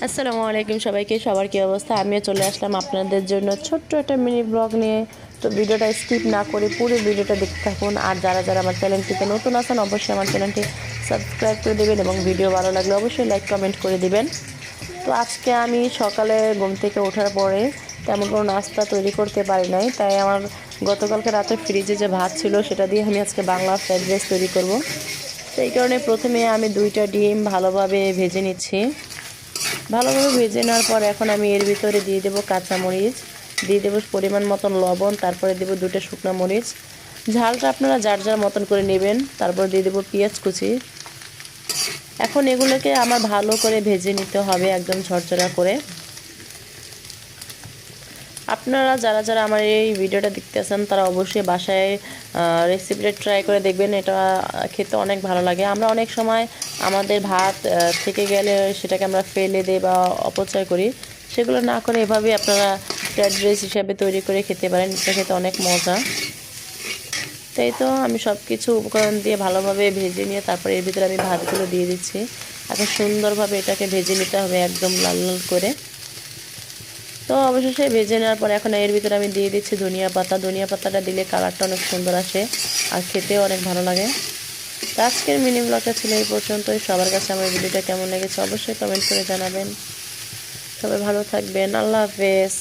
আসসালামু আলাইকুম সবাইকে। সবার কী অবস্থা? আমিও চলে আসলাম আপনাদের জন্য ছোট্ট একটা মিনি ব্লগ নিয়ে। তো ভিডিওটা স্কিপ না করে পুরো ভিডিওটা দেখতে থাকুন। আর যারা যারা আমার চ্যানেলটিতে নতুন আছেন অবশ্যই আমার চ্যানেলটি সাবস্ক্রাইব করে দেবেন এবং ভিডিও ভালো লাগলে অবশ্যই লাইক কমেন্ট করে দিবেন। তো আজকে আমি সকালে ঘুম থেকে ওঠার পরে তেমন কোনো নাস্তা তৈরি করতে পারি নাই, তাই আমার গতকালকে রাতে ফ্রিজে যে ভাত ছিল সেটা দিয়ে আমি আজকে বাংলা ফ্রাইড রাইস তৈরি করব। সেই কারণে প্রথমে আমি 2টা ডিম ভালোভাবে ভেজে নিচ্ছি। ভালোভাবে ভেজে নেওয়ার পর এখন আমি এর ভিতরে দিয়ে দেবো কাঁচামরিচ, দিয়ে দেবো পরিমাণ মতন লবণ, তারপরে দেবো 2টা শুকনো মরিচ। ঝালটা আপনারা যার যার মতন করে নেবেন। তারপর দিয়ে দেবো পেঁয়াজ কুচি। এখন এগুলোকে আমার ভালো করে ভেজে নিতে হবে একদম ঝরঝরা করে। আপনারা যারা যারা আমার এই ভিডিওটা দেখতেছেন তারা অবশ্যই বাসায় রেসিপিটা ট্রাই করে দেখবেন। এটা খেতে অনেক ভালো লাগে। আমরা অনেক সময় আমাদের ভাত থেকে গেলে সেটাকে আমরা ফেলে দিই বা অপচয় করি, সেগুলো না করে এভাবে আপনারা ফ্রাইড রাইস হিসাবে তৈরি করে খেতে পারেন। এটা খেতে অনেক মজা। তাই তো আমি সব কিছু উপকরণ দিয়ে ভালোভাবে ভেজে নিয়ে তারপরে এর ভিতরে আমি ভাতগুলো দিয়ে দিচ্ছি। এখন সুন্দরভাবে এটাকে ভেজে নিতে হবে একদম লাল লাল করে। তো অবশেষে ভেজে নেওয়ার পর এখন এর ভিতরে আমি দিয়ে দিচ্ছি ধনিয়া পাতা। ধনিয়া পাতাটা দিলে কালারটা অনেক সুন্দর আসে আর খেতেও অনেক ভালো লাগে। তো আজকের মিনি ব্লগটা ছিল এই পর্যন্তই। সবার কাছে আমার ভিডিওটা কেমন লেগেছে অবশ্যই কমেন্ট করে জানাবেন। সবাই ভালো থাকবেন। আল্লাহ হাফেজ।